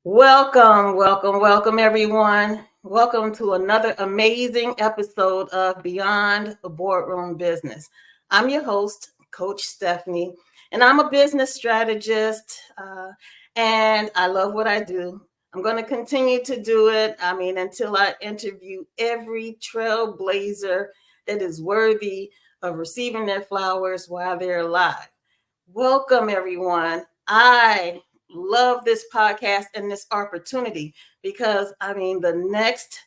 Welcome, everyone. Welcome to another amazing episode of Beyond Boardroom Business. I'm your host, Coach Stephanie, and I'm a business strategist, and I love what I do. I'm going to continue to do it, until I interview every trailblazer that is worthy of receiving their flowers while they're alive. Welcome, everyone. I love this podcast and this opportunity because the next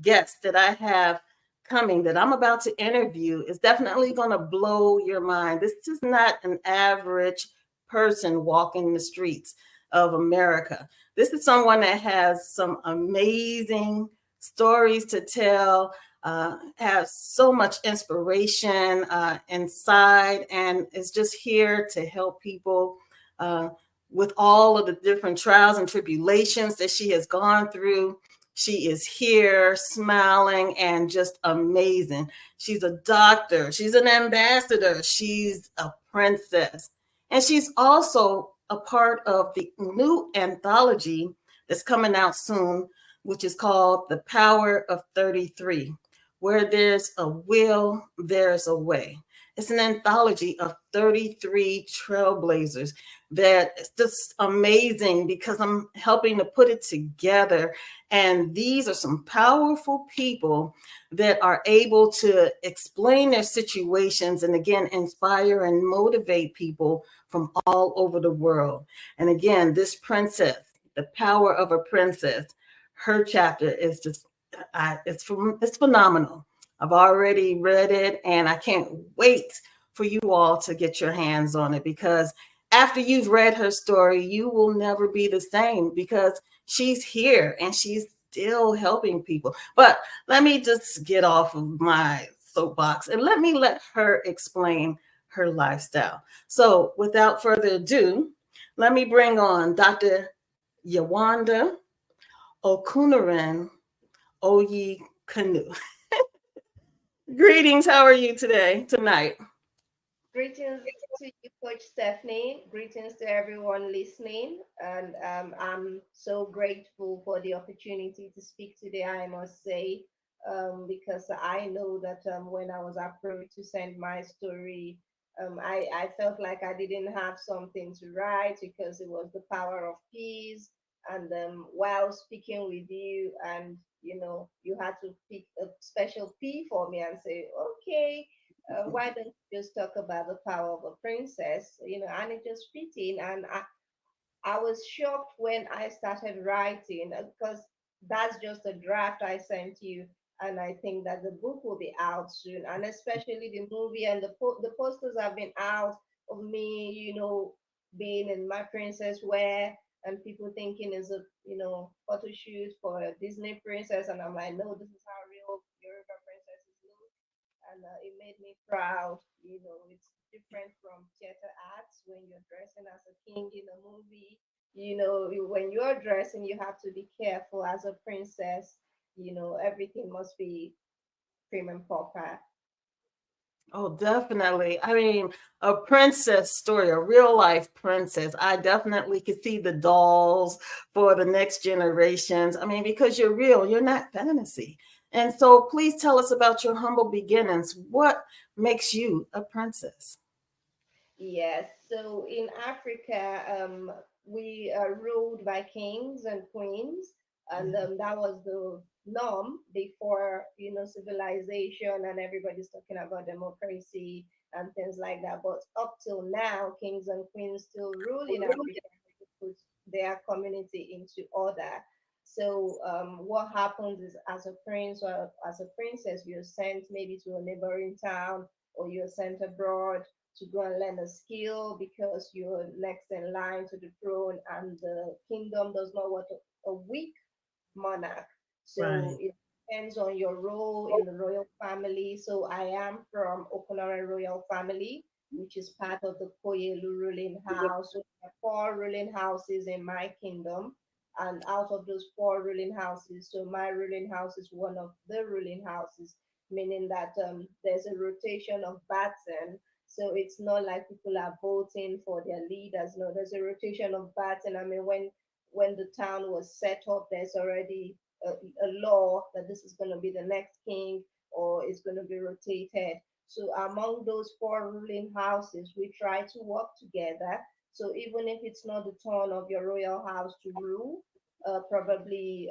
guest that I have coming that I'm about to interview is definitely going to blow your mind. This is not an average person walking the streets of America. This is someone that has some amazing stories to tell, has so much inspiration inside, and is just here to help people with all of the different trials and tribulations that she has gone through. She is here smiling and just amazing. She's a doctor. She's an ambassador. She's a princess. And she's also a part of the new anthology that's coming out soon, which is called The Power of 33. Where there's a will, there's a way. It's an anthology of 33 trailblazers that's just amazing because I'm helping to put it together. And these are some powerful people that are able to explain their situations and again, inspire and motivate people from all over the world. And again, this princess, The Power of a Princess, her chapter is just it's phenomenal. I've already read it and I can't wait for you all to get your hands on it because after you've read her story, you will never be the same because she's here and she's still helping people. But let me just get off of my soapbox and let her explain her lifestyle. So without further ado, let me bring on Dr. Yewande Okunoren-Oyekenu. Greetings. How are you tonight? Greetings to you, Coach Stephanie. Greetings to everyone listening. And I'm so grateful for the opportunity to speak today, I must say, because I know that when I was approached to send my story, I felt like I didn't have something to write because it was the power of peace. And while speaking with you, and you had to pick a special P for me and say, okay, why don't you just talk about the power of a princess? And it just fit in. And I was shocked when I started writing because that's just a draft I sent you. And I think that the book will be out soon. And especially the movie and the posters have been out of me, being in my princess wear and people thinking it's a, photo shoot for a Disney princess. And I'm like, no, this is how real Yoruba princesses look, and it made me proud. It's different from theater acts when you're dressing as a king in a movie. When you're dressing, you have to be careful as a princess. Everything must be prim and proper. Oh, definitely. A princess story, a real life princess. I definitely could see the dolls for the next generations. Because you're real, you're not fantasy. And so please tell us about your humble beginnings. What makes you a princess? Yes. So in Africa, we are ruled by kings and queens, and Yeah. that was the norm before civilization, and everybody's talking about democracy and things like that. But up till now, kings and queens still rule in Africa to put their community into order. So what happens is, as a prince or as a princess, you're sent maybe to a neighboring town, or you're sent abroad to go and learn a skill because you're next in line to the throne, and the kingdom does not want a weak monarch. So Right. it depends on your role in the royal family. So I am from Okunoren royal family, which is part of the Koyelu ruling house. So there are four ruling houses in my kingdom. And out of those four ruling houses, so my ruling house is one of the ruling houses, meaning that there's a rotation of baton. So it's not like people are voting for their leaders. No, there's a rotation of baton. when the town was set up, there's already a law that this is going to be the next king or it's going to be rotated. So among those four ruling houses, we try to work together. So even if it's not the turn of your royal house to rule, probably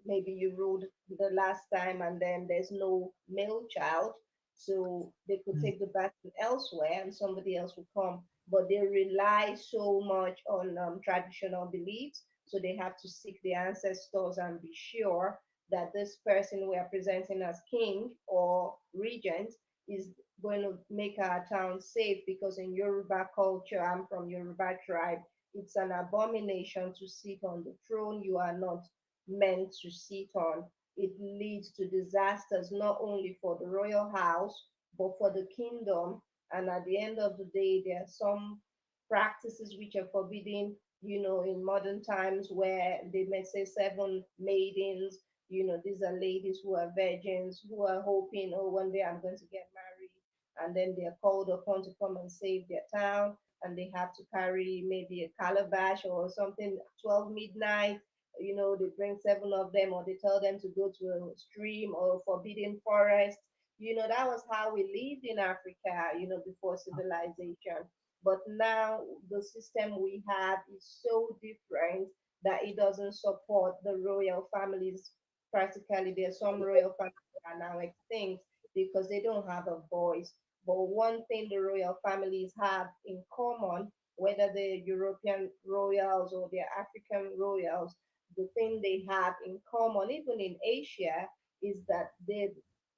maybe you ruled the last time and then there's no male child, so they could take the baton elsewhere and somebody else will come. But they rely so much on traditional beliefs, so they have to seek the ancestors and be sure that this person we are presenting as king or regent is going to make our town safe, because in Yoruba culture, I'm from Yoruba tribe, it's an abomination to sit on the throne you are not meant to sit on. It leads to disasters not only for the royal house but for the kingdom. And at the end of the day, there are some practices which are forbidden, in modern times, where they may say seven maidens. These are ladies who are virgins who are hoping, oh, one day I'm going to get married. And then they are called upon to come and save their town. And they have to carry maybe a calabash or something, 12 midnight. They bring seven of them, or they tell them to go to a stream or a forbidden forest. That was how we lived in Africa, before civilization. But now the system we have is so different that it doesn't support the royal families. Practically, there are some royal families that are now extinct because they don't have a voice. But one thing the royal families have in common, whether they're European royals or they're African royals, the thing they have in common, even in Asia, is that the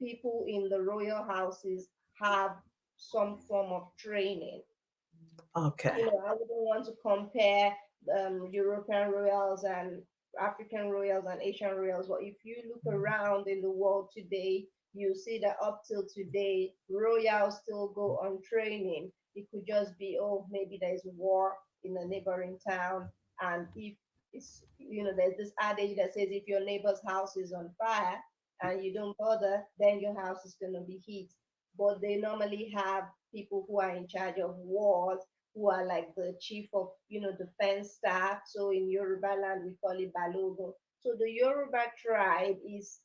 people in the royal houses have some form of training. Okay. I wouldn't want to compare European royals and African royals and Asian royals, but if you look around in the world today, you see that up till today, royals still go on training. It could just be, oh, maybe there's war in a neighboring town, and if there's this adage that says if your neighbor's house is on fire and you don't bother, then your house is going to be hit. But they normally have people who are in charge of wars, who are like the chief of defense staff. So in Yoruba land we call it Balogun. So the Yoruba tribe is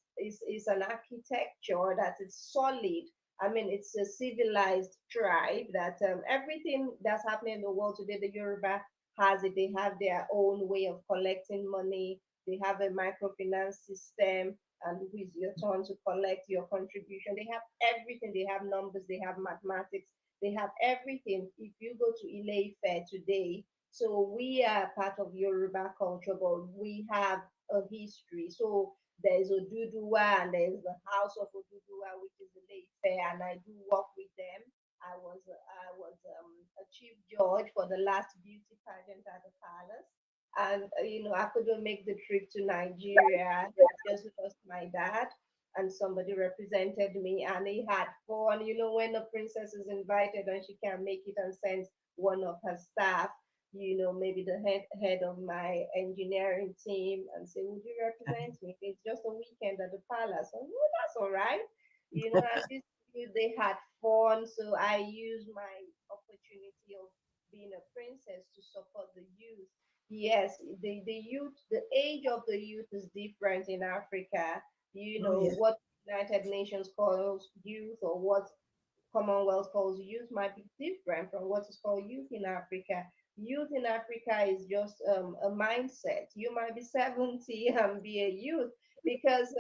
an architecture that is solid. I mean, it's a civilized tribe that everything that's happening in the world today, the Yoruba has it. They have their own way of collecting money. They have a microfinance system, and with your turn to collect your contribution. They have everything. They have numbers. They have mathematics. They have everything. If you go to Ile-Ife today, so we are part of Yoruba culture, but we have a history. So there's Oduduwa and there's the House of Oduduwa, which is Ile-Ife, and I do work with them. I was a chief judge for the last beauty pageant at the palace, and I couldn't make the trip to Nigeria. I just lost my dad, and somebody represented me, and he had fun. When a princess is invited and she can't make it and sends one of her staff, maybe the head of my engineering team, and say, "Would you represent me? It's just a weekend at the palace." Oh, that's all right. And this they had fun, so I used my opportunity of being a princess to support the youth. Yes, the youth, the age of the youth is different in Africa. Oh yeah. What United Nations calls youth, or what Commonwealth calls youth, might be different from what is called youth in Africa. Youth in Africa is just a mindset. You might be 70 and be a youth, because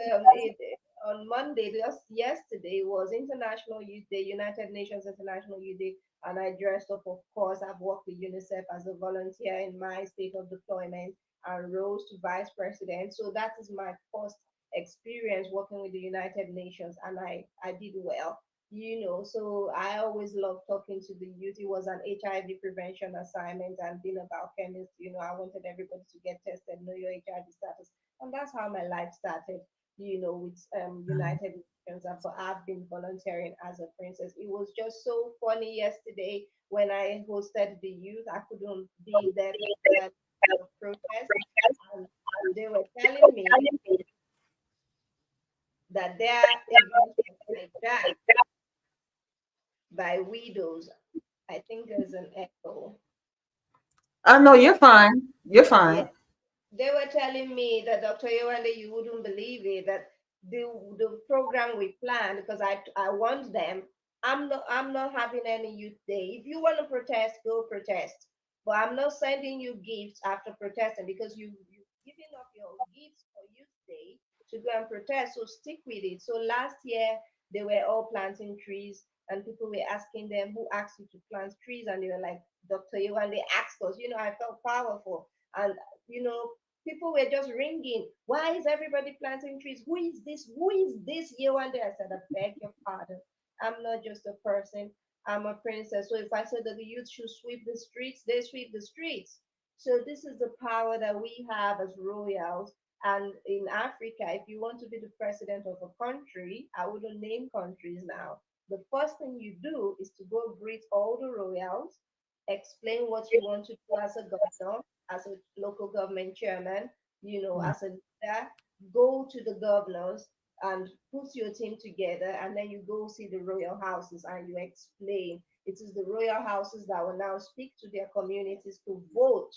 on Monday, just yesterday, was International Youth Day, United Nations International Youth Day, and I dressed up, of course. I've worked with UNICEF as a volunteer in my state of deployment and rose to vice president. So that is my first experience working with the United Nations, and I did well. So I always love talking to the youth. It was an HIV prevention assignment, and being a biochemist, I wanted everybody to get tested, know your HIV status. And that's how my life started, with United Nations. But I've been volunteering as a princess. It was just so funny yesterday when I hosted the youth. I couldn't be there because I had a protest, and they were telling me that their event was hijacked by widows. I think there's an echo. Oh no, you're fine. You're Yeah. fine. they were telling me that Dr. Yewande, you wouldn't believe it, that the program we planned, because I want them. I'm not having any youth day. If you want to protest, go protest. But I'm not sending you gifts after protesting because you've given up your gifts for youth day to go and protest. So stick with it. So last year they were all planting trees, and people were asking them who asked you to plant trees, and they were like, Dr. Yewande asked us. I felt powerful. And you know, people were just ringing. Why is everybody planting trees? Who is this? Who is this? Yewande? I said, I beg your pardon. I'm not just a person. I'm a princess. So if I said that the youth should sweep the streets, they sweep the streets. So this is the power that we have as royals. And in Africa, if you want to be the president of a country, I wouldn't name countries now. The first thing you do is to go greet all the royals, explain what you want to do as a governor, as a local government chairman, as a leader, go to the governors and put your team together, and then you go see the royal houses and you explain. It is the royal houses that will now speak to their communities to vote.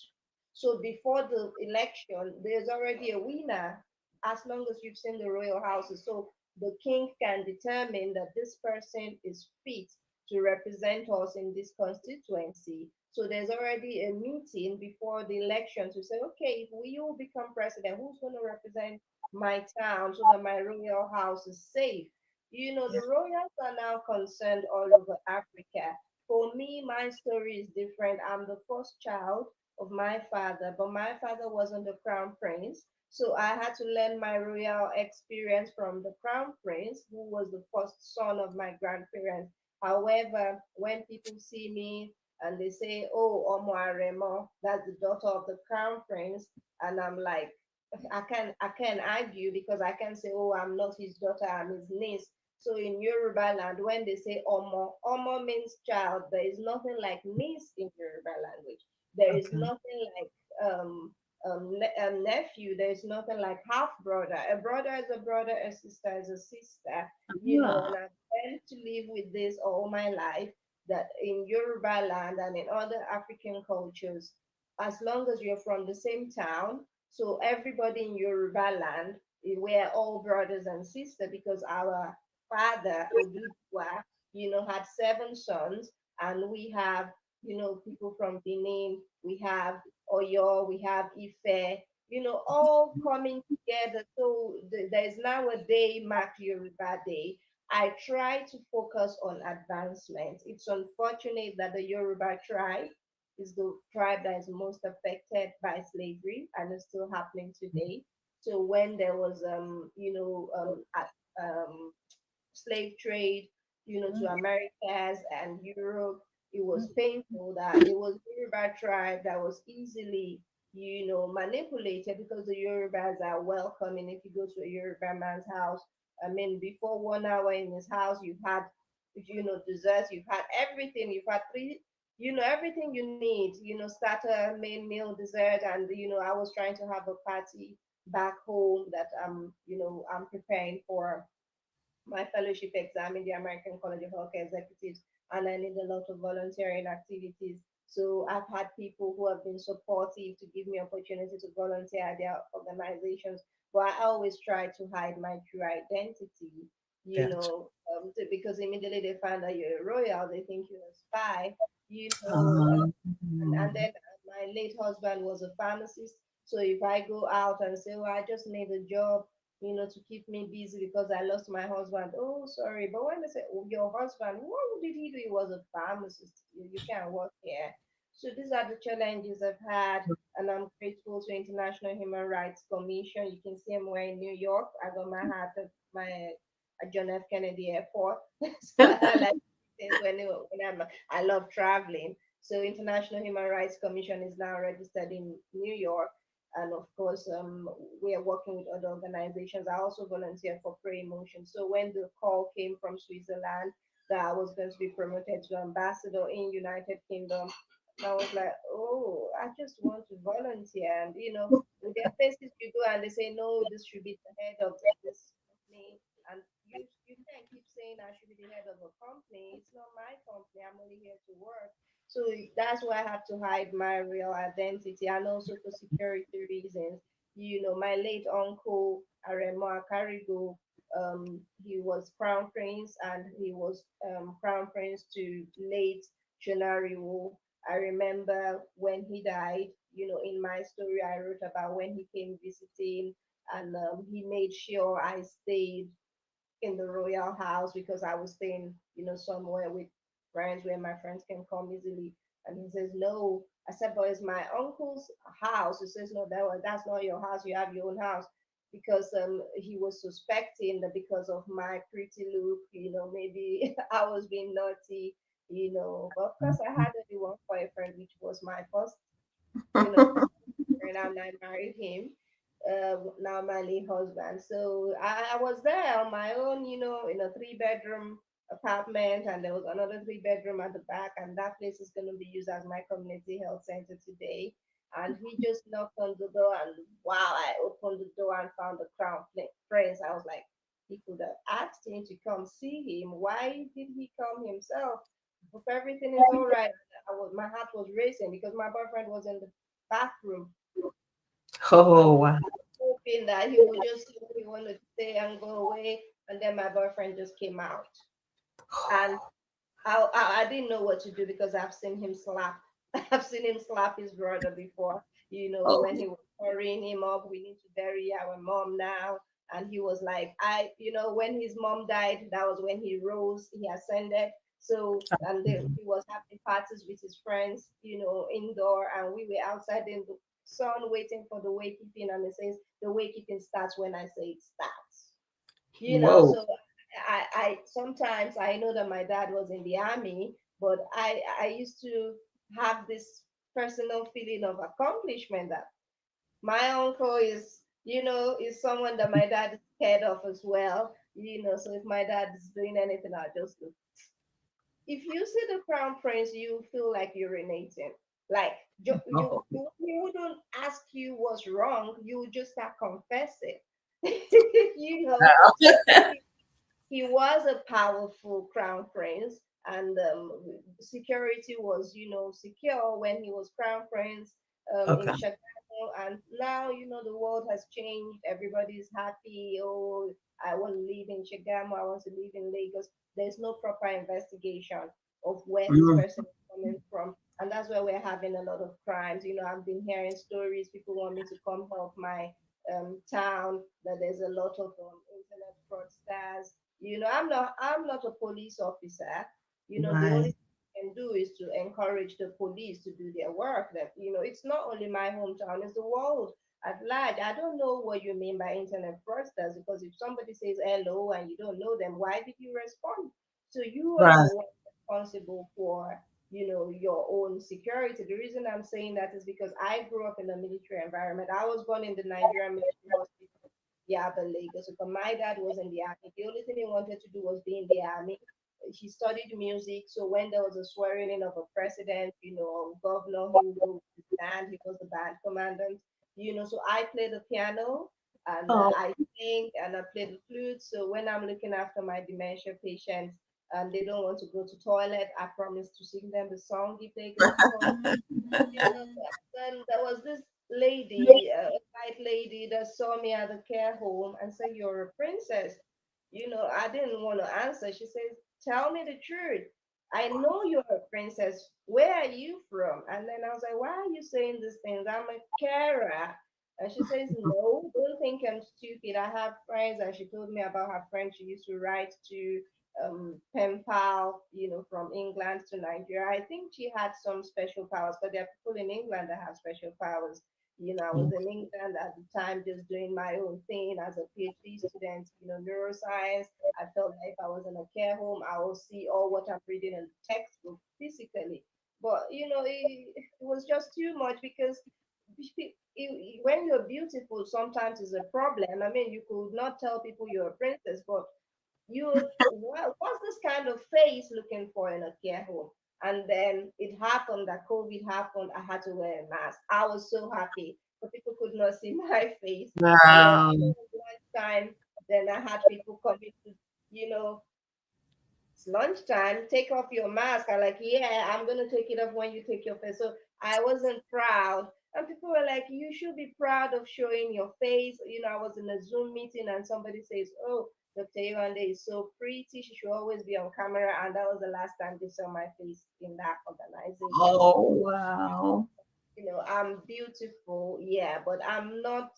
So before the election, there's already a winner as long as you've seen the royal houses. So the king can determine that this person is fit to represent us in this constituency. So there's already a meeting before the election to say, okay, if we will become president, who's going to represent my town so that my royal house is safe? The royals are now concerned all over Africa. For me, my story is different. I'm the first child of my father, but my father wasn't the crown prince. So I had to learn my royal experience from the crown prince, who was the first son of my grandparents. However, when people see me and they say, "Oh, Omo Aremo, that's the daughter of the crown prince," and I'm like, I can't argue because I can say, "Oh, I'm not his daughter, I'm his niece." So in Yoruba land, when they say Omo, Omo means child. There is nothing like niece in Yoruba language. There is Okay. nothing like nephew. There is nothing like half brother. A brother is a brother, a sister is a sister. And Yeah. I've learned to live with this all my life. That in Yoruba land and in other African cultures, as long as you're from the same town, so everybody in Yoruba land, we're all brothers and sisters because our father Odudua, had seven sons, and we have, people from Benin, we have Oyo, we have Ife, all coming together. So there is now a day marked Yoruba Day. I try to focus on advancement. It's unfortunate that the Yoruba tribe is the tribe that is most affected by slavery and is still happening today. So when there was, slave trade, to Americas and Europe, it was painful that it was Yoruba tribe that was easily, manipulated because the Yorubas are welcoming. If you go to a Yoruba man's house, I mean, before 1 hour in his house, you've had, desserts, you've had everything, you've had three, everything you need, starter, main meal, dessert, and I was trying to have a party back home that I'm preparing for my fellowship exam in the American College of Healthcare Executives, and I need a lot of volunteering activities. So I've had people who have been supportive to give me opportunity to volunteer at their organizations, but I always try to hide my true identity, Gotcha. because immediately they find out you're a royal, they think you're a spy, Um, and then my late husband was a pharmacist. So if I go out and say, "Oh, I just need a job, to keep me busy because I lost my husband," oh, sorry. But when they say, "Oh, your husband, what did he do? He was a pharmacist. You can't work here." So these are the challenges I've had, and I'm grateful to International Human Rights Commission. You can see I'm wearing New York. I got my hat at John F. Kennedy Airport. So I like things I love traveling. So International Human Rights Commission is now registered in New York. And of course, we are working with other organizations. I also volunteer for Pray Emotion. So when the call came from Switzerland that I was going to be promoted to ambassador in United Kingdom, I was like, oh, I just want to volunteer. And with their faces, you go and they say, no, this should be the head of this company. And you can't keep saying I should be the head of a company. It's not my company. I'm only here to work. So that's why I have to hide my real identity, and also for security reasons. My late uncle Aremo Akarigo, he was crown prince, and he was crown prince to late Shonariwo. I remember when he died. In my story, I wrote about when he came visiting, and he made sure I stayed in the royal house because I was staying, somewhere with friends where my friends can come easily. And he says, no. I said, but it's my uncle's house. He says, no, that's not your house. You have your own house. Because he was suspecting that because of my pretty look, maybe I was being naughty, But of course, I had only one boyfriend, which was my first, and I married him, now my late husband. So I was there on my own, in a three-bedroom apartment, and there was another three-bedroom at the back, and that place is going to be used as my community health center today. And he just knocked on the door, and wow, I opened the door and found the prince. I was like, he could have asked him to come see him. Why did he come himself? If everything is all right, my heart was racing because my boyfriend was in the bathroom. I Oh, was wow. hoping that he would just say he wanted to stay and go away, and then my boyfriend just came out, and I didn't know what to do because I've seen him slap. I've seen him slap his brother before. Oh, When he was hurrying him up, we need to bury our mom now. And he was like, when his mom died, that was when he rose, he ascended. So, and he was having parties with his friends, indoor, and we were outside in the sun waiting for the wakekeeping. And it says the wakekeeping starts when I say it starts. whoa. So I sometimes I know that my dad was in the army, but I used to have this personal feeling of accomplishment that my uncle is someone that my dad is scared of as well. So if my dad is doing anything, I'll just look. If you see the crown prince, you feel like urinating. Like Oh, you wouldn't ask you what's wrong, you would just start confessing. So wow. he was a powerful crown prince, and security was secure when he was crown prince in Okay. Chicago. And now the world has changed, everybody's happy. Oh, I want to live in Chicago, I want to live in Lagos. There's no proper investigation of where this Mm, person is coming from, and that's why we're having a lot of crimes. I've been hearing stories, people want me to come help my town, that there's a lot of internet fraudsters. I'm not a police officer. The only right. thing I can do is to encourage the police to do their work. That it's not only my hometown, it's the world at large. I don't know what you mean by internet fraudsters, because if somebody says hello and you don't know them, why did you respond? So you are the Right. one responsible for your own security. The reason I'm saying that is because I grew up in a military environment. I was born in the Nigerian military hospital, yeah, the Lagos. So my dad was in the army. The only thing he wanted to do was be in the army. He studied music, so when there was a swearing in of a president, or governor, he would go with his band. He was the band commandant. So I play the piano, and Oh, I sing, and I play the flute. So when I'm looking after my dementia patients and they don't want to go to toilet, I promise to sing them the song if they go to toilet. Then there was this lady, a white lady that saw me at the care home and said, "You're a princess." I didn't want to answer. She says, "Tell me the truth. I know you're a princess. Where are you from?" And then I was like, "Why are you saying these things? I'm a carer." And she says, "No, don't think I'm stupid. I have friends." And she told me about her friend she used to write to, pen pal, from England to Nigeria. I think she had some special powers, but there are people in England that have special powers. I was in England at the time just doing my own thing as a PhD student, neuroscience. I felt like if I was in a care home, I will see all what I'm reading in the textbook physically. But, it was just too much because when you're beautiful, sometimes it's a problem. I mean, you could not tell people you're a princess, but what's this kind of face looking for in a care home? And then it happened that COVID happened. I had to wear a mask. I was so happy, but people could not see my face. And then wow. lunchtime, then I had people coming to, you know, It's lunchtime. Take off your mask. I'm like, yeah, I'm gonna take it off when you take your face. So I wasn't proud. And people were like, you should be proud of showing your face. I was in a Zoom meeting and somebody says, oh, Dr. Yewande is so pretty. She should always be on camera. And that was the last time they saw my face in that organization. Oh, wow. I'm beautiful, yeah, but I'm not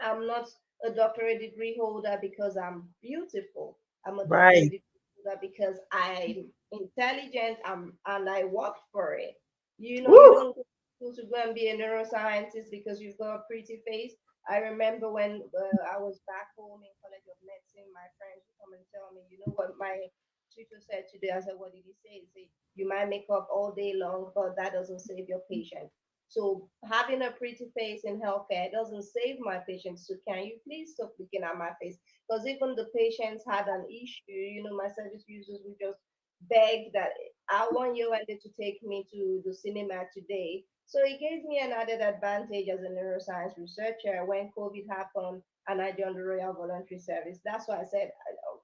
a doctorate degree holder because I'm beautiful. I'm a doctorate Right. degree holder because I'm intelligent and I worked for it. You Woo. don't go to school to go and be a neuroscientist because you've got a pretty face. I remember when I was back home in College of Medicine, my friends would come and tell me, you know what my tutor said today? I said, what did he say? He said, you might make up all day long, but that doesn't save your patient. So having a pretty face in healthcare doesn't save my patients. So can you please stop looking at my face? Because even the patients had an issue. My service users would just beg that I want you and to take me to the cinema today. So it gave me an added advantage as a neuroscience researcher when COVID happened and I joined the Royal Voluntary Service. That's why I said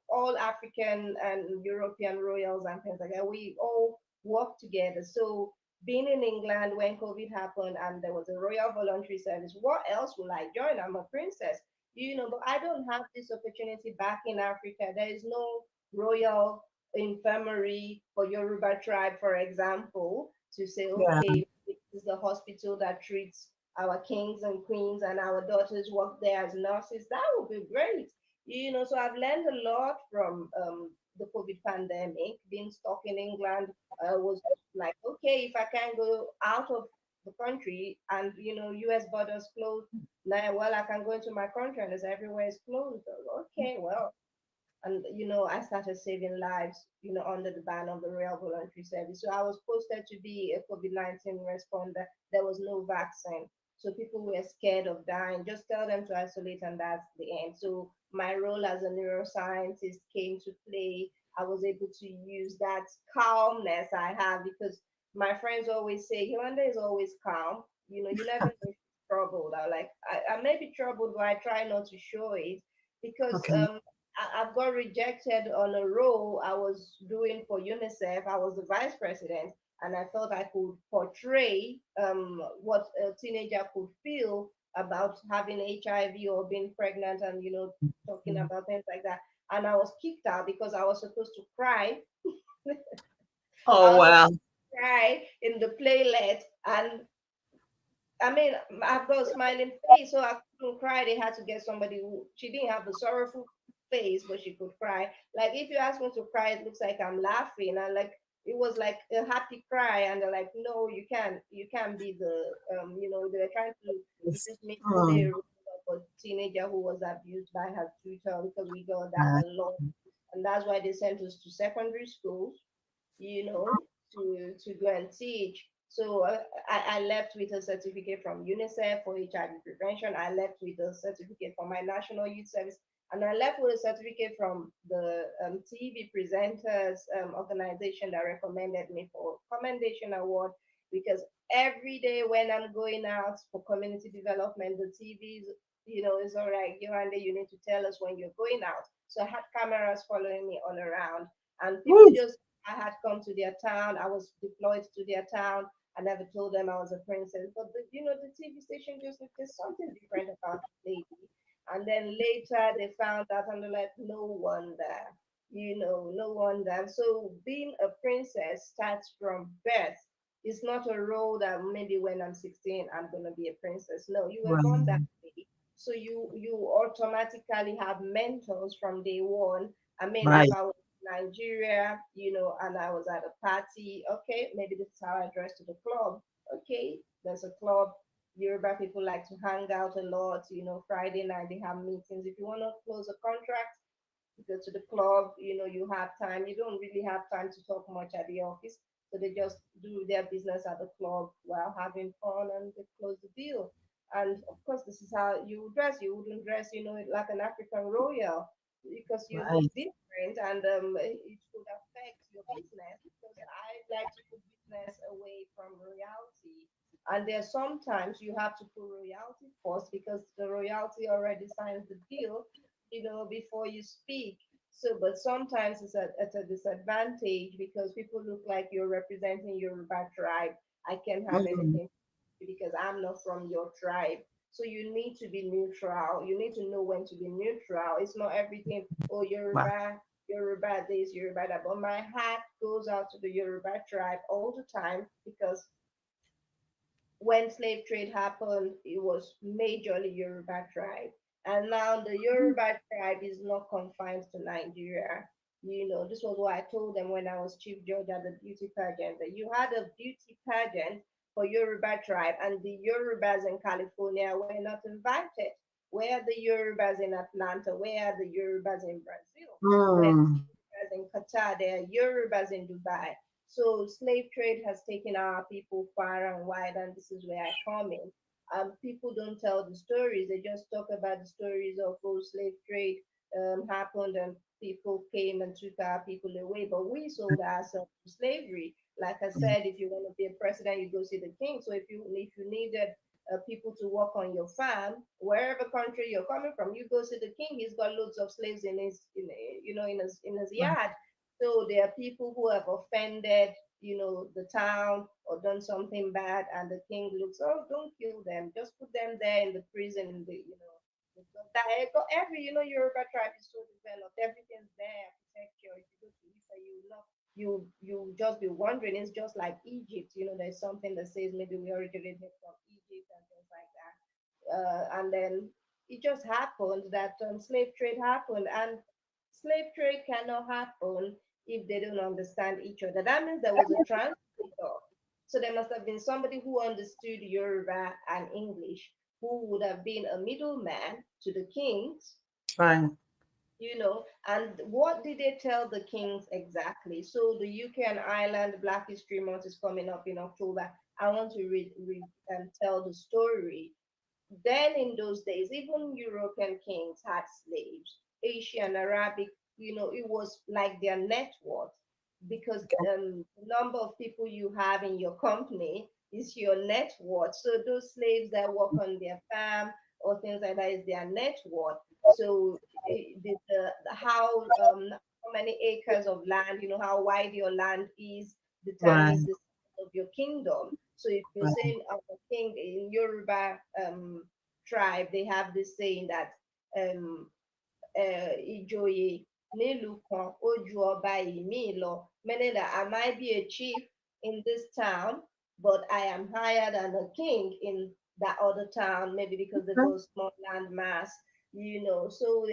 all African and European royals and things like that, we all work together. So being in England when COVID happened and there was a Royal Voluntary Service, what else will I join? I'm a princess, but I don't have this opportunity back in Africa. There is no Royal Infirmary for Yoruba tribe, for example, to say, Yeah. okay, this is the hospital that treats our kings and queens and our daughters work there as nurses. That would be great. So I've learned a lot from the COVID pandemic, being stuck in England. Was like, okay, if I can't go out of the country and US borders closed, now well I can go into my country and as everywhere is closed. Okay, well, and I started saving lives under the ban of the Royal Voluntary Service. So I was posted to be a COVID-19 responder. There was no vaccine, so people were scared of dying. Just tell them to isolate and that's the end. So my role as a neuroscientist came to play. I was able to use that calmness I have because my friends always say Yolanda is always calm. You never know if she's troubled. I may be troubled, but I try not to show it because Okay. I've got rejected on a role I was doing for UNICEF. I was the vice president, and I felt I could portray what a teenager could feel about having HIV or being pregnant, and talking about things like that. And I was kicked out because I was supposed to cry. I Oh, was supposed wow. to cry in the playlet, and I mean, I've got a smiling face, so I couldn't cry. They had to get somebody who she didn't have the sorrowful face, but she could cry. Like if you ask me to cry, it looks like I'm laughing, and like it was like a happy cry, and they're like, no, you can't be the they were trying to It's, use me to play a mm, role of a teenager who was abused by her tutor because we got that uh, a lot, and that's why they sent us to secondary schools to go and teach. So I left with a certificate from UNICEF for HIV prevention. I left with a certificate from my National Youth Service, and I left with a certificate from the TV presenters organization that recommended me for commendation award because every day when I'm going out for community development, the TVs, is all right. Yewande, you need to tell us when you're going out. So I had cameras following me all around, and people woo. just I had come to their town. I was deployed to their town. I never told them I was a princess, but the TV station just there's something different about the lady. And then later they found out, and they're like, no wonder, no wonder. So being a princess starts from birth. It's not a role that maybe when I'm 16 I'm gonna be a princess. No, you were born that Right. way. So you automatically have mentors from day one. I mean, if Right. I was Nigeria, and I was at a party. Okay, maybe this is how I dress to the club. Okay, there's a club. Yoruba people like to hang out a lot. Friday night they have meetings. If you want to close a contract, you go to the club. You have time. You don't really have time to talk much at the office. So they just do their business at the club while having fun and they close the deal. And of course, this is how you dress. You wouldn't dress, like an African royal because you look Right. different and it could affect your business because I like to put business away from royalty. And there's sometimes you have to put royalty first because the royalty already signs the deal, before you speak. So, but sometimes at a disadvantage because people look like you're representing Yoruba tribe. I can't have Mm, anything because I'm not from your tribe. So you need to be neutral. You need to know when to be neutral. It's not everything, oh, wow. Yoruba this, Yoruba that. But my hat goes out to the Yoruba tribe all the time because when slave trade happened, it was majorly Yoruba tribe. And now the Yoruba tribe is not confined to Nigeria. You know, this was what I told them when I was chief judge at the beauty pageant, that you had a beauty pageant for Yoruba tribe, and the Yorubas in California were not invited. Where are the Yorubas in Atlanta? Where are the Yorubas in Brazil? Where are Mm, the Yorubas in Qatar? There are Yorubas in Dubai. So slave trade has taken our people far and wide, and this is where I come in. People don't tell the stories; they just talk about the stories of oh, slave trade happened and people came and took our people away. But we sold ourselves to slavery. Like I mm, said, if you want to be a president, you go see the king. So if you needed people to work on your farm, wherever country you're coming from, you go see the king. He's got loads of slaves in his, in his wow. yard. So there are people who have offended, the town or done something bad, and the king looks, oh, don't kill them, just put them there in the prison. In got every, Yoruba tribe is so developed, everything's there, architecture. If you go to Ifa, you know, you just be wondering. It's just like Egypt. There's something that says maybe we originated from Egypt and things like that. And then it just happened that slave trade happened, and slave trade cannot happen if they don't understand each other. That means there was a translator. So there must have been somebody who understood Yoruba and English, who would have been a middleman to the kings, Right. and what did they tell the kings exactly? So the UK and Ireland Black History Month is coming up in October. I want to read and tell the story. Then in those days, even European kings had slaves, Asian, Arabic, it was like their net worth because the number of people you have in your company is your net worth. So those slaves that work on their farm or things like that is their net worth. So how many acres of land, how wide your land is, Right. determines the size of your kingdom. So if you're Right. saying a king in Yoruba tribe, they have this saying that um, ìjòyè nílùú kan ó ju ọba ìmíì lọ, meaning that I might be a chief in this town, but I am higher than a king in that other town, maybe because they Okay. got small land mass. So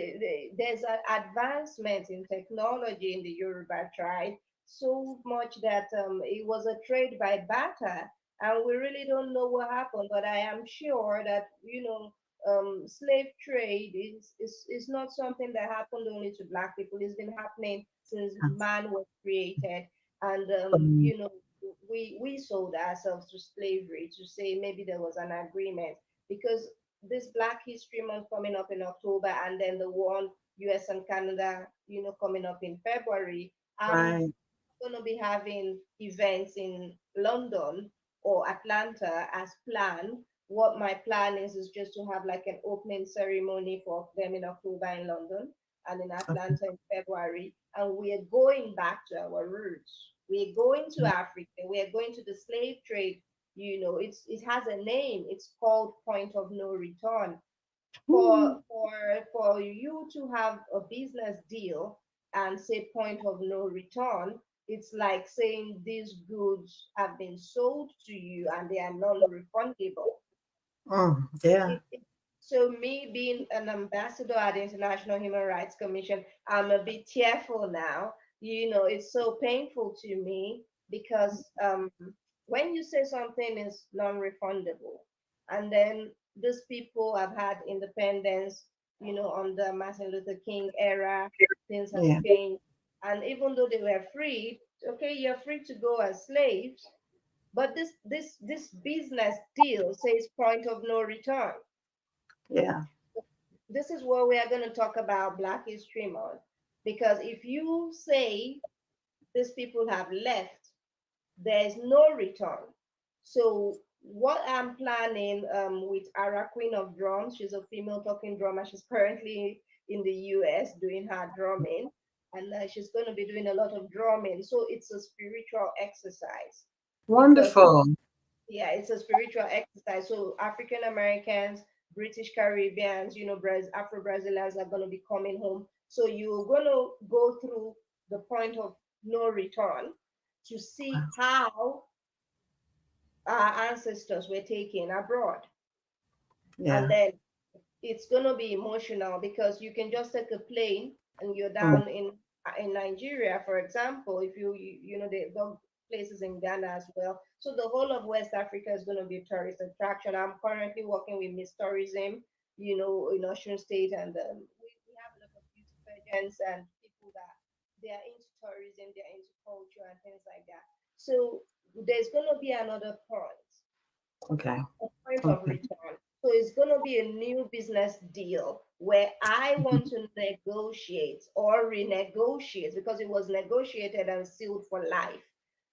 there's an advancement in technology in the Yoruba tribe, so much that it was a trade by barter, and we really don't know what happened, but I am sure that slave trade is not something that happened only to black people. It's been happening since man was created, and Um, we sold ourselves to slavery to say maybe there was an agreement because this Black History Month coming up in October, and then the one U.S. and Canada, coming up in February. I'm right. going to be having events in London or Atlanta as planned. What my plan is just to have like an opening ceremony for them in October in London and in Okay. Atlanta in February. And we are going back to our roots. We're going to Africa. We are going to the slave trade. It has a name. It's called Point of No Return. Mm, For you to have a business deal and say point of no return, it's like saying these goods have been sold to you and they are non-refundable. yeah. So me being an ambassador at the International Human Rights Commission, I'm a bit tearful now. It's so painful to me because when you say something is non-refundable, and then these people have had independence, under Martin Luther King era, things have Yeah. changed, and even though they were free, okay, you're free to go as slaves, but this business deal says point of no return. Yeah. This is where we are going to talk about Black History Month. Because if you say these people have left, there is no return. So, what I'm planning with Ara Queen of Drums, she's a female talking drummer. She's currently in the US doing her drumming. and she's going to be doing a lot of drumming. So it's a spiritual exercise because Wonderful. yeah, it's a spiritual exercise. So African Americans, British Caribbeans, Afro Brazilians are going to be coming home. So you're going to go through the point of no return to see how our ancestors were taken abroad. And Yeah. then it's going to be emotional because you can just take a plane and you're Mm. down in Nigeria, for example. If they got places in Ghana as well. So the whole of West Africa is going to be a tourist attraction. I'm currently working with Miss Tourism, in Ocean State, and we have a lot of beauty pageants and people that they are into tourism, they are into culture and things like that. So there's going to be another point, Okay. a point of Okay. return. So it's going to be a new business deal where I want to negotiate or renegotiate because it was negotiated and sealed for life.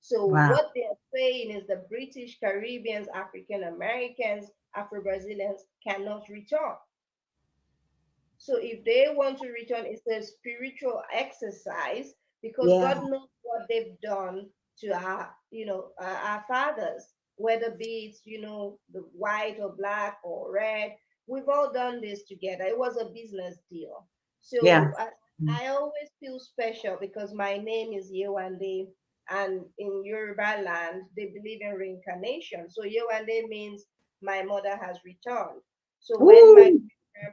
So Wow. what they're saying is the British, Caribbeans, African Americans, Afro Brazilians cannot return. So if they want to return, it's a spiritual exercise because Yeah. God knows what they've done to our fathers, whether be it's, the white or black or red. We've all done this together. It was a business deal. Yeah. So I, Mm. I always feel special because my name is Yewande, and in Yoruba land, they believe in reincarnation. So Yewande means my mother has returned. So when my Woo.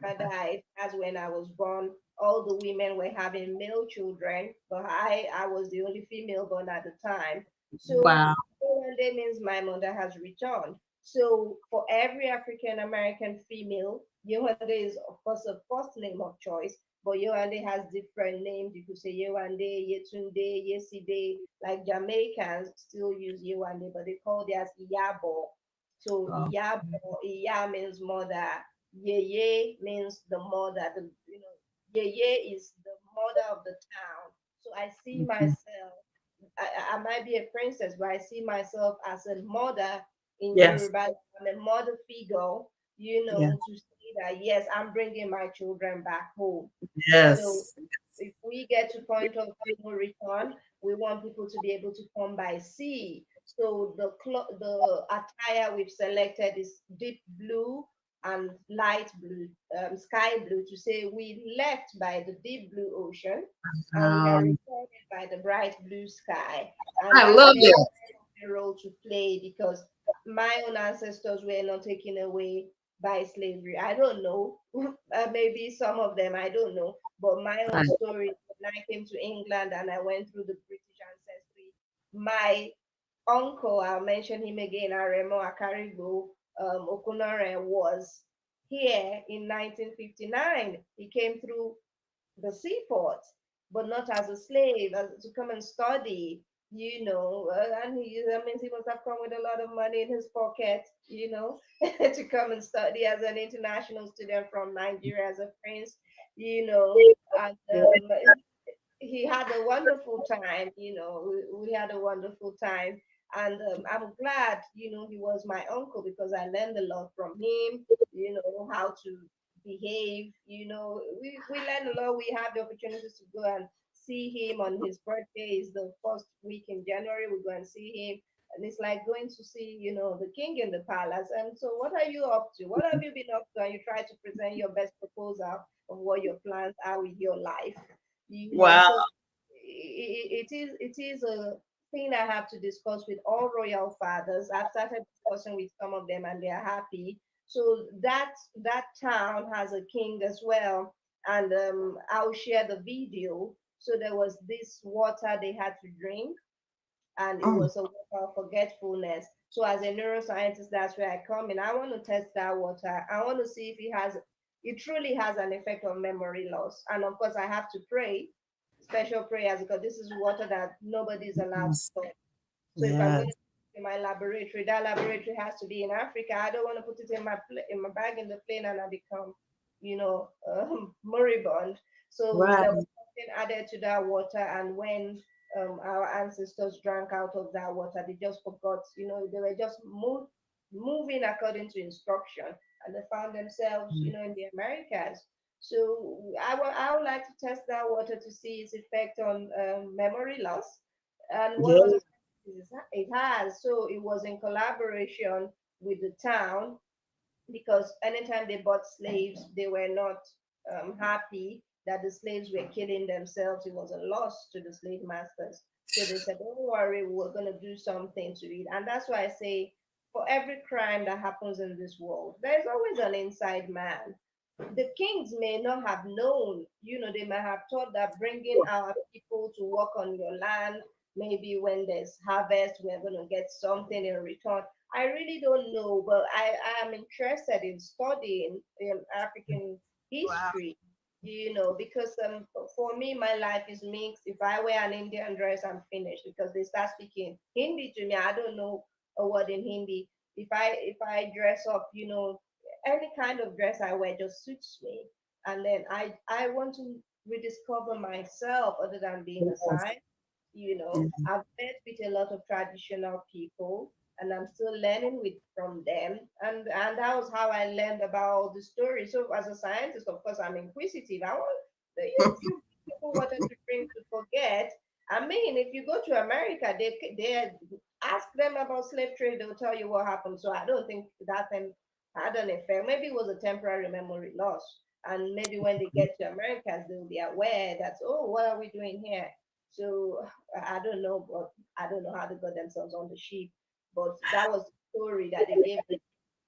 grandma died, that's when I was born. All the women were having male children, but I was the only female born at the time. So Wow. Yewande means my mother has returned. So for every African American female, Yewande is of course a first name of choice, but Yewande has different names. You could say Yewande, Yetunde, Yeside. Like Jamaicans still use Yewande, but they call theirs Iyabo. So Oh. Iyabo, Iya means mother. Yeye means the mother. Yeye is the mother of the town. So I see Mhm. myself. I might be a princess, but I see myself as a mother in Yes. Yoruba. I'm a mother figure, Yeah. to see that yes, I'm bringing my children back home. So Yes. if we get to point of no return, we want people to be able to come by sea. So the attire we've selected is deep blue and light blue, sky blue, to say we left by the deep blue ocean and we are Um, returning by the bright blue sky. And I that's love where it. a role to play because my own ancestors were not taken away by slavery. I don't know. Maybe some of them, I don't know. But my own I, story, when I came to England and I went through the British ancestry, my uncle, I'll mention him again, Aremo Akarigo, Okunoren, was here in 1959. He came through the seaport, but not as a slave, to come and study, and that means he must have come with a lot of money in his pocket, to come and study as an international student from Nigeria as a prince, and he had a wonderful time. We had a wonderful time, and I'm glad, he was my uncle because I learned a lot from him. How to behave. We learn a lot. We have the opportunities to go and see him on his birthday. Is the first week in January. We go and see him. And it's like going to see, the king in the palace. And so, what are you up to? What have you been up to? And you try to present your best proposal of what your plans are with your life. wow. So it is a thing I have to discuss with all royal fathers. I've started discussing with some of them, and they are happy. So that town has a king as well, and I'll share the video. So there was this water they had to drink, and it Mm. was a water of forgetfulness. So as a neuroscientist, that's where I come in. I want to test that water. I want to see if it truly has an effect on memory loss. And of course, I have to pray special prayers because this is water that nobody is allowed to Yes. touch. So if I'm going Yes. to put it in my laboratory, that laboratory has to be in Africa. I don't want to put it in my bag in the plane and I become, moribund. So Right. there was something added to that water, and when our ancestors drank out of that water, they just forgot. They were just moving according to instruction, and they found themselves, Mm. in the Americas. So I would like to test that water to see its effect on memory loss and what other Yeah. practices it has. So it was in collaboration with the town, because anytime they bought slaves, they were not happy that the slaves were killing themselves. It was a loss to the slave masters. So they said, don't worry, we're going to do something to it. And that's why I say, for every crime that happens in this world, there's always an inside man. The kings may not have known, they might have thought that bringing our people to work on your land, maybe when there's harvest, we're going to get something in return. I really don't know, but I am interested in studying African Wow. history, because for me, my life is mixed. If I wear an Indian dress, I'm finished because they start speaking Hindi to me. I don't know a word in Hindi. If I dress up, any kind of dress I wear just suits me. And then I want to rediscover myself other than being a Yes. sign. Mhm. I've met with a lot of traditional people, and I'm still learning with from them. And that was how I learned about the story. So as a scientist, of course, I'm inquisitive. I want you people wanted to drink to forget. I mean, if you go to America, they ask them about slave trade, they'll tell you what happened. So I don't think that thing had an effect. Maybe it was a temporary memory loss. And maybe when they get to Americans, they'll be aware that, oh, what are we doing here? So I don't know, but I don't know how they got themselves on the ship. But that was the story that they gave the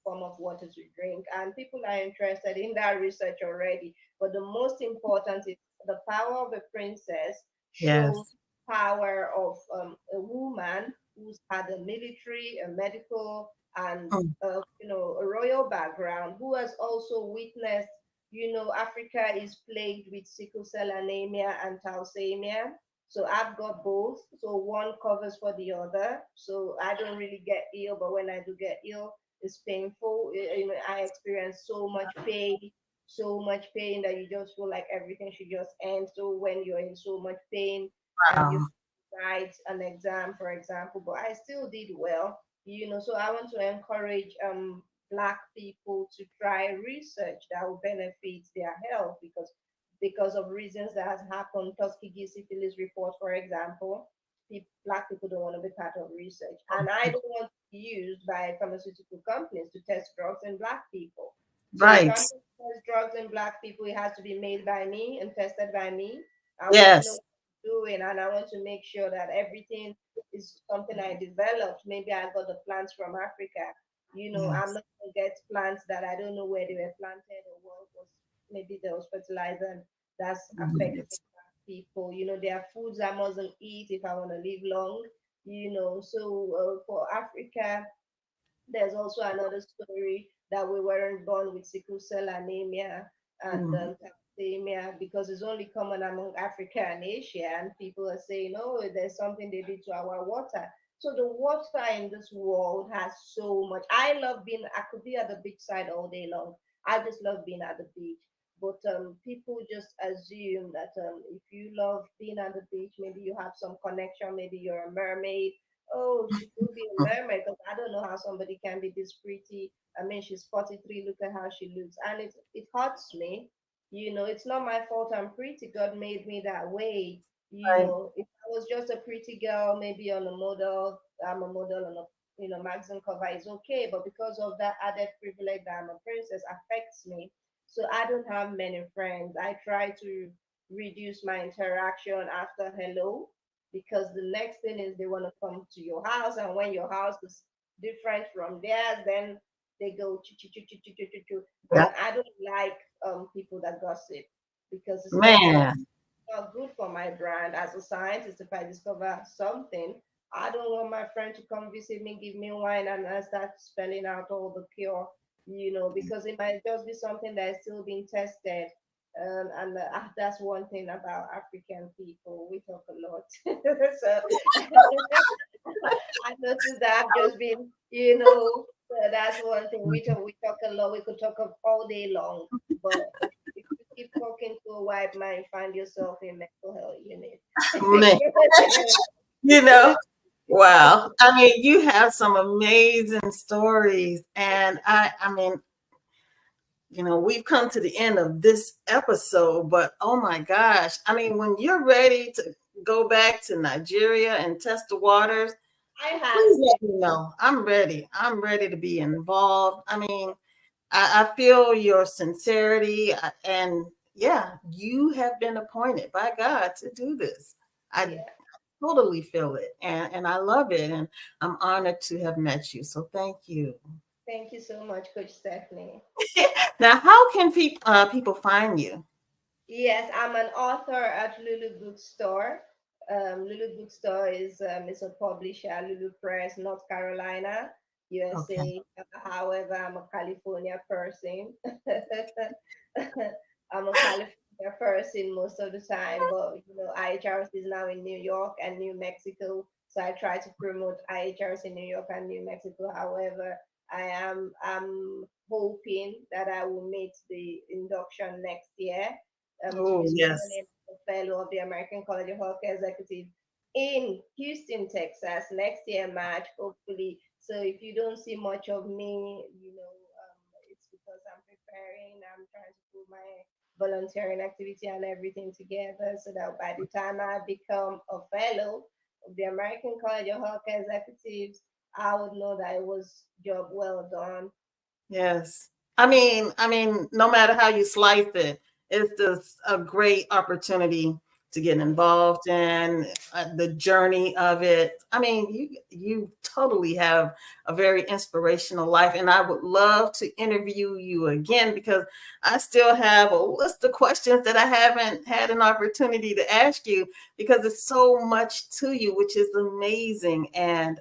form of water to drink. And people are interested in that research already. But the most important is the power of a princess shows Yes. power of a woman who's had a military, a medical, and Mm. a royal background, who has also witnessed, Africa is plagued with sickle cell anemia and thalassemia. So I've got both. So one covers for the other. So I don't really get ill, but when I do get ill, it's painful. I experience so much pain that you just feel like everything should just end. So when you're in so much pain and you Wow. write an exam, for example, but I still did well. So I want to encourage black people to try research that will benefit their health, because of reasons that has happened. Tuskegee syphilis report, for example, black people don't want to be part of research, and I don't want to be used by pharmaceutical companies to test drugs in black people. So if Right. I'm going to test drugs in black people, it has to be made by me and tested by me. I want to know Yes. what I'm doing, and I want to make sure that everything is something I developed. Maybe I got the plants from Africa. I'm Yes. not going to get plants that I don't know where they were planted or what was, maybe there was fertilizer that's affecting Yes. people. There are foods I mustn't eat if I want to live long. So for Africa, there's also another story that we weren't born with sickle cell anemia and Mm. thalassemia, because it's only common among Africa and Asia. And people are saying, oh, there's something they did to our water. So the water in this world has so much. I could be at the beach side all day long. I just love being at the beach. But people just assume that if you love being at the beach, maybe you have some connection, maybe you're a mermaid. Oh, she could be a mermaid, because I don't know how somebody can be this pretty. I mean, she's 43. Look at how she looks, and it hurts me. It's not my fault. I'm pretty. God made me that way. Right. If I was just a pretty girl, maybe on a model, I'm a model on a magazine cover is okay. But because of that added privilege that I'm a princess affects me. So I don't have many friends. I try to reduce my interaction after hello, because the next thing is they want to come to your house, and when your house is different from theirs, then they go choo choo choo choo choo choo choo choo. Yeah. And I don't like people that gossip, because Man. not good for my brand as a scientist. If I discover something, I don't want my friend to come visit me, give me wine, and I start spelling out all the cure, because it might just be something that is still being tested. And that's one thing about African people. We talk a lot. So I noticed that I've just been, that's one thing. We talk a lot. We could talk all day long, but if you keep talking to a white man, you find yourself in mental health unit. Man. You know. Wow. I mean, you have some amazing stories, and I mean, we've come to the end of this episode, but oh my gosh. I mean, when you're ready to go back to Nigeria and test the waters, I have please to. let me know. I'm ready. I'm ready to be involved. I mean, I feel your sincerity, and yeah, you have been appointed by God to do this. I Yeah. totally feel it, and I love it, and I'm honored to have met you. So thank you. Thank you so much, Coach Stephanie. Now, how can people find you? Yes, I'm an author at Lulu Bookstore. Lulu Bookstore is a publisher, Lulu Press, North Carolina, Okay. USA. However, I'm a California person. I'm a California person most of the time, but IHRS is now in New York and New Mexico, so I try to promote IHRS in New York and New Mexico. However, I'm hoping that I will meet the induction next year to Oh be sworn yes, in as a fellow of the American College of Healthcare Executive in Houston, Texas, next year, March, hopefully. So if you don't see much of me, it's because I'm preparing. I'm trying to put my volunteering activity and everything together so that by the time I become a fellow of the American College of Healthcare Executives, I would know that it was job well done. yes. I mean, no matter how you slice it, it's just a great opportunity to get involved in the journey of it. I mean, you totally have a very inspirational life, and I would love to interview you again because I still have a list of questions that I haven't had an opportunity to ask you because it's so much to you, which is amazing. And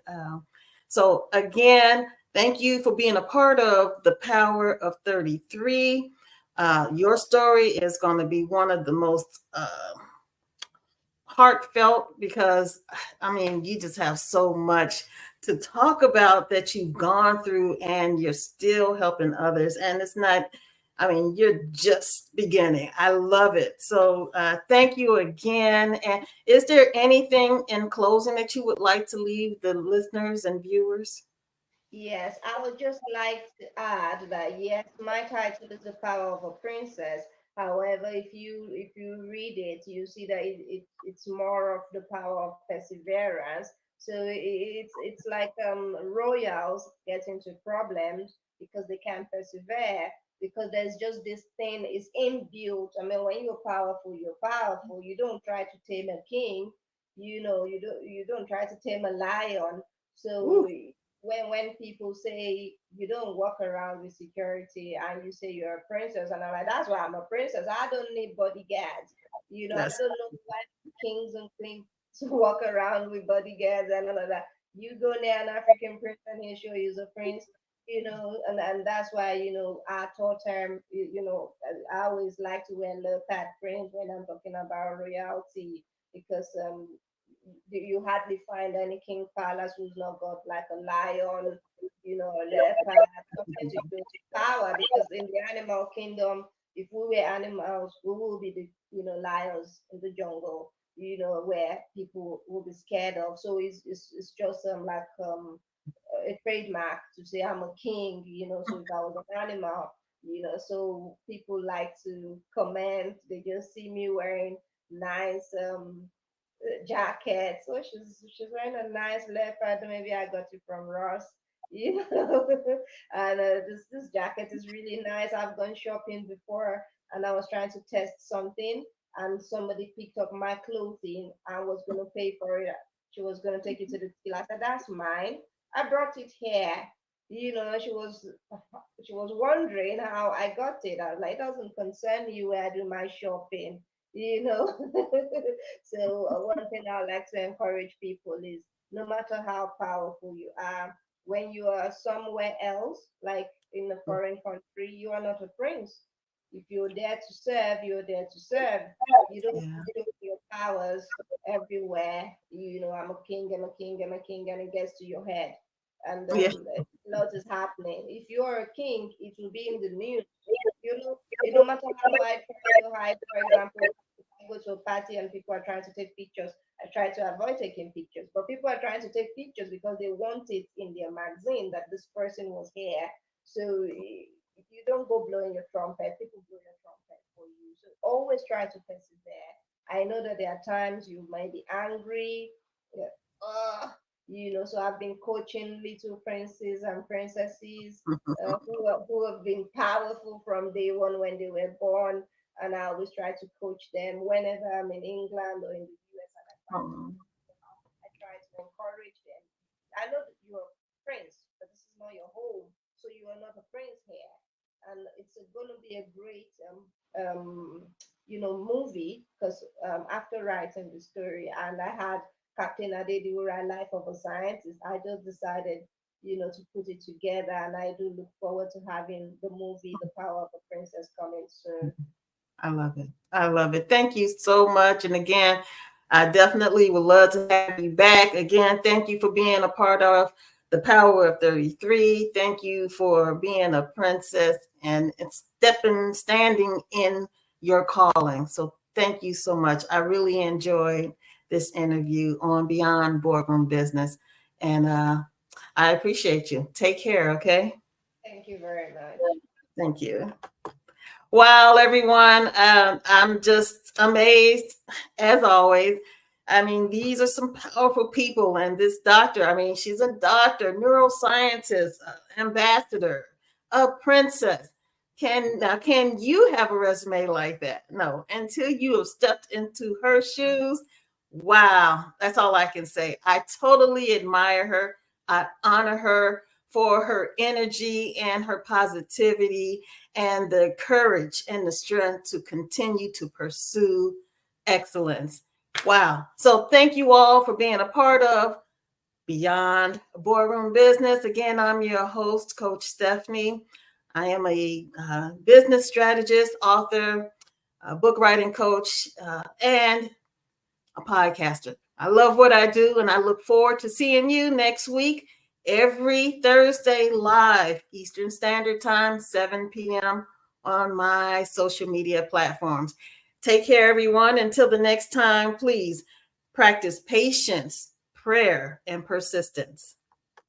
so again, thank you for being a part of the Power of 33. Your story is going to be one of the most heartfelt because, I mean, you just have so much to talk about that you've gone through and you're still helping others. And it's not, I mean, you're just beginning. I love it. So thank you again. And is there anything in closing that you would like to leave the listeners and viewers? Yes, I would just like to add that yes, my title is The Power of a Princess. However, if you read it, you see that it's more of the power of perseverance. So it's like royals get into problems because they can't persevere because there's just this thing is inbuilt. I mean, when you're powerful, you're powerful. You don't try to tame a king. You don't try to tame a lion. So Ooh, when people say you don't walk around with security and you say you're a princess and I'm like, that's why I'm a princess. I don't need bodyguards. I that's don't know why kings and queens to walk around with bodyguards and all of that. You go near an African prince and he'll show you a prince. And that's why our thought term. I always like to wear leopard print when I'm talking about royalty because you hardly find any king palace who's not got like a lion, a leopard, something to show power. Because in the animal kingdom, if we were animals, we will be the lions in the jungle. Where people will be scared of. So it's just like a trademark to say I'm a king. So if I was an animal, so people like to comment. They just see me wearing nice jacket. So she's wearing a nice leopard. Maybe I got it from Ross. You know, and this jacket is really nice. I've gone shopping before, and I was trying to test something, and somebody picked up my clothing and was going to pay for it. She was going to take it to the till. I said, "That's mine. I brought it here." She was wondering how I got it. I was like, "It doesn't concern you where I do my shopping." you know So one thing I like to encourage people is no matter how powerful you are, when you are somewhere else, like in a foreign country, you are not a prince. If you're there to serve, you're there to serve. You don't yeah, show your powers everywhere. I'm a king, I'm a king, I'm a king, and it gets to your head. And yeah, a lot is happening. If you're a king, it will be in the news. No matter how I try to hide, for example, if I go to a party and people are trying to take pictures, I try to avoid taking pictures. But people are trying to take pictures because they want it in their magazine that this person was here. So you don't go blowing your trumpet, people blow your trumpet for you. So always try to persevere. I know that there are times you might be angry, yeah, so I've been coaching little princes and princesses who have been powerful from day one when they were born, and I always try to coach them whenever I'm in England or in the US, and I try to Oh, I try to encourage them. I know that you're a prince, but this is not your home, so you are not a prince here. And it's going to be a great, movie because after writing the story, and I had Captain Adediwura, Life of a Scientist, I just decided, to put it together, and I do look forward to having the movie, The Power of a Princess, coming soon. I love it. I love it. Thank you so much. And again, I definitely would love to have you back. Again, thank you for being a part of the Power of 33. Thank you for being a princess and standing in your calling. So thank you so much. I really enjoyed this interview on Beyond Boardroom Business. And I appreciate you. Take care, okay? Thank you very much. Thank you. Wow, everyone. I'm just amazed, as always. I mean, these are some powerful people. And this doctor, I mean, she's a doctor, neuroscientist, ambassador, a princess. Can you have a resume like that? No, until you have stepped into her shoes. Wow, that's all I can say. I totally admire her. I honor her for her energy and her positivity and the courage and the strength to continue to pursue excellence. Wow. So thank you all for being a part of Beyond Boardroom Business. Again, I'm your host, Coach Stephanie. I am a business strategist, author, book writing coach, and a podcaster. I love what I do, and I look forward to seeing you next week, every Thursday live, Eastern Standard Time, 7 p.m. on my social media platforms. Take care, everyone. Until the next time, please practice patience, prayer, and persistence.